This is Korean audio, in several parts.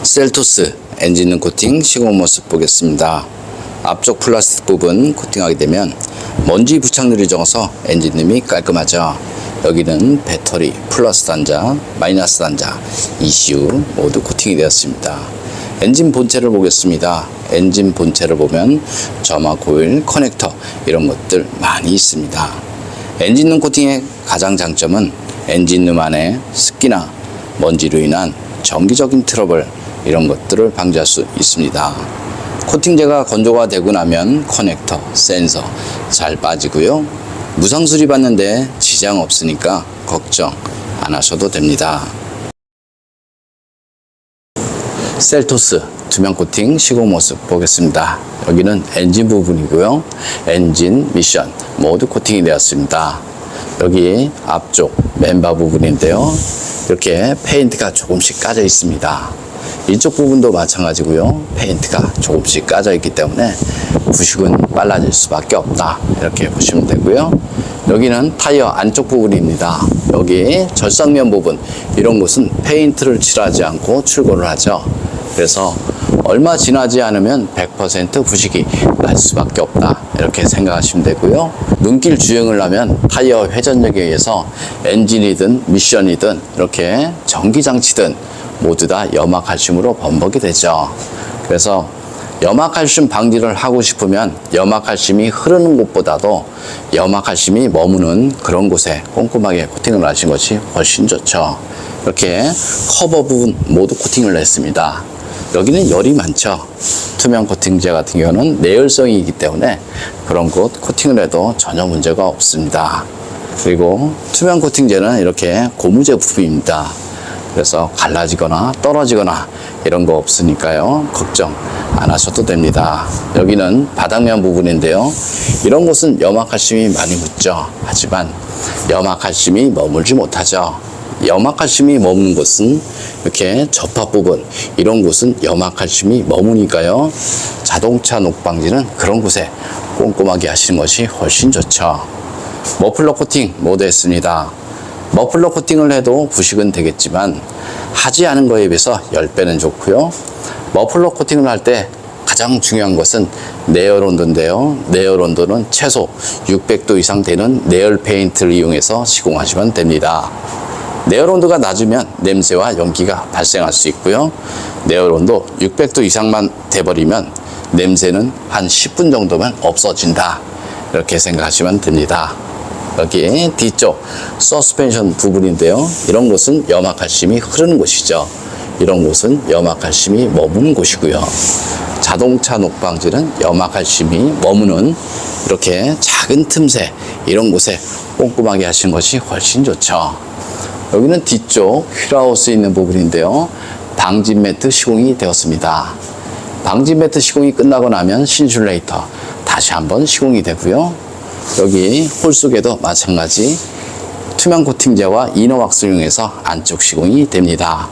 셀토스 엔진룸 코팅 시공 모습 보겠습니다. 앞쪽 플라스틱 부분 코팅하게 되면 먼지 부착률이 적어서 엔진룸이 깔끔하죠. 여기는 배터리 플러스 단자, 마이너스 단자, ECU 모두 코팅이 되었습니다. 엔진 본체를 보겠습니다. 엔진 본체를 보면 점화 코일, 커넥터 이런 것들 많이 있습니다. 엔진룸 코팅의 가장 장점은 엔진룸 안에 습기나 먼지로 인한 정기적인 트러블 이런 것들을 방지할 수 있습니다. 코팅제가 건조가 되고 나면 커넥터, 센서 잘 빠지고요. 무상 수리 받는데 지장 없으니까 걱정 안 하셔도 됩니다. 셀토스 투명 코팅 시공 모습 보겠습니다. 여기는 엔진 부분이고요. 엔진, 미션 모두 코팅이 되었습니다. 여기 앞쪽 멤버 부분인데요. 이렇게 페인트가 조금씩 까져 있습니다. 이쪽 부분도 마찬가지고요. 페인트가 조금씩 까져 있기 때문에 부식은 빨라질 수밖에 없다. 이렇게 보시면 되고요. 여기는 타이어 안쪽 부분입니다. 여기 절삭면 부분 이런 곳은 페인트를 칠하지 않고 출고를 하죠. 그래서 얼마 지나지 않으면 100% 부식이 날 수밖에 없다. 이렇게 생각하시면 되고요. 눈길 주행을 하면 타이어 회전력에 의해서 엔진이든 미션이든 이렇게 전기장치든 모두 다 염화칼슘으로 범벅이 되죠. 그래서 염화칼슘 방지를 하고 싶으면 염화칼슘이 흐르는 곳보다도 염화칼슘이 머무는 그런 곳에 꼼꼼하게 코팅을 하신 것이 훨씬 좋죠. 이렇게 커버 부분 모두 코팅을 했습니다. 여기는 열이 많죠. 투명 코팅제 같은 경우는 내열성이 있기 때문에 그런 곳 코팅을 해도 전혀 문제가 없습니다. 그리고 투명 코팅제는 이렇게 고무 제품입니다. 그래서 갈라지거나 떨어지거나 이런 거 없으니까요. 걱정 안 하셔도 됩니다. 여기는 바닥면 부분인데요. 이런 곳은 염화칼슘이 많이 묻죠. 하지만 염화칼슘이 머물지 못하죠. 염화칼슘이 머무는 곳은 이렇게 접합 부분 이런 곳은 염화칼슘이 머무니까요. 자동차 녹방지는 그런 곳에 꼼꼼하게 하시는 것이 훨씬 좋죠. 머플러 코팅 모두 했습니다. 머플러 코팅을 해도 부식은 되겠지만 하지 않은 거에 비해서 10배는 좋고요. 머플러 코팅을 할 때 가장 중요한 것은 내열 온도인데요. 내열 온도는 최소 600도 이상 되는 내열 페인트를 이용해서 시공하시면 됩니다. 내열 온도가 낮으면 냄새와 연기가 발생할 수 있고요. 내열 온도 600도 이상만 돼버리면 냄새는 한 10분 정도면 없어진다. 이렇게 생각하시면 됩니다. 여기 뒤쪽 서스펜션 부분인데요. 이런 곳은 염화칼슘이 흐르는 곳이죠. 이런 곳은 염화칼슘이 머무는 곳이고요. 자동차 녹방지는 염화칼슘이 머무는 이렇게 작은 틈새 이런 곳에 꼼꼼하게 하시는 것이 훨씬 좋죠. 여기는 뒤쪽 휠하우스 있는 부분인데요. 방진 매트 시공이 되었습니다. 방진 매트 시공이 끝나고 나면 신슐레이터 다시 한번 시공이 되고요. 여기 홀 속에도 마찬가지 투명 코팅제와 이너왁스 이용해서 안쪽 시공이 됩니다.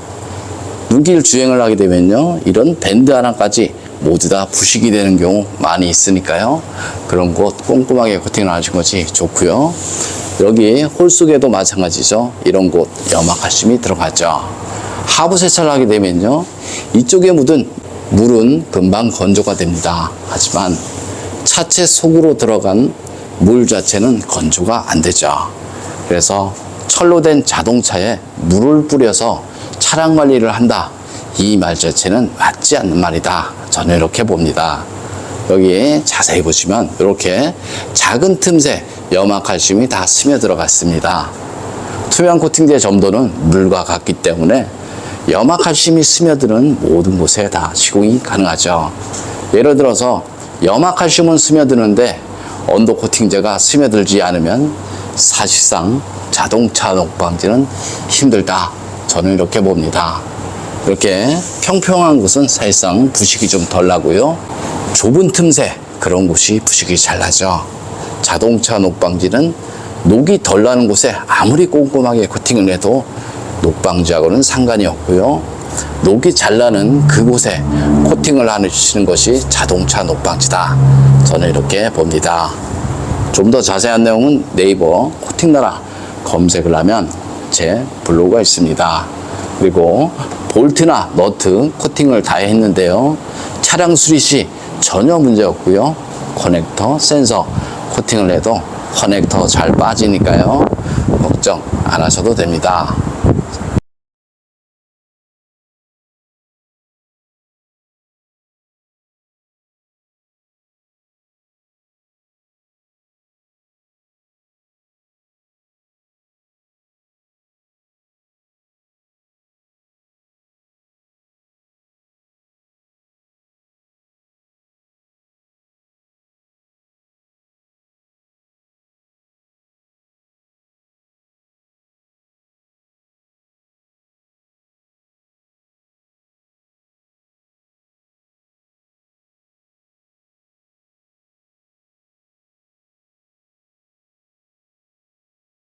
눈길 주행을 하게 되면요. 이런 밴드 하나까지 모두 다 부식이 되는 경우 많이 있으니까요. 그런 곳 꼼꼼하게 코팅을 하시는 것이 좋고요. 여기 홀 속에도 마찬가지죠. 이런 곳 염화칼슘이 들어가죠. 하부 세차를 하게 되면요. 이쪽에 묻은 물은 금방 건조가 됩니다. 하지만 차체 속으로 들어간 물 자체는 건조가 안 되죠. 그래서 철로 된 자동차에 물을 뿌려서 차량 관리를 한다. 이 말 자체는 맞지 않는 말이다. 저는 이렇게 봅니다. 여기 자세히 보시면 이렇게 작은 틈새 염화칼슘이 다 스며들어 갔습니다. 투명 코팅제 점도는 물과 같기 때문에 염화칼슘이 스며드는 모든 곳에 다 시공이 가능하죠. 예를 들어서 염화칼슘은 스며드는데 언더 코팅제가 스며들지 않으면 사실상 자동차 녹방지는 힘들다. 저는 이렇게 봅니다. 이렇게 평평한 곳은 사실상 부식이 좀 덜 나고요. 좁은 틈새 그런 곳이 부식이 잘 나죠. 자동차 녹방지는 녹이 덜 나는 곳에 아무리 꼼꼼하게 코팅을 해도 녹방지하고는 상관이 없고요. 녹이 잘 나는 그곳에 코팅을 하시는 것이 자동차 녹방지다. 저는 이렇게 봅니다. 좀 더 자세한 내용은 네이버 코팅나라 검색을 하면 제 블로그가 있습니다. 그리고 볼트나 너트 코팅을 다 했는데요. 차량 수리 시 전혀 문제 없고요. 커넥터, 센서 코팅을 해도 커넥터 잘 빠지니까요. 걱정 안 하셔도 됩니다.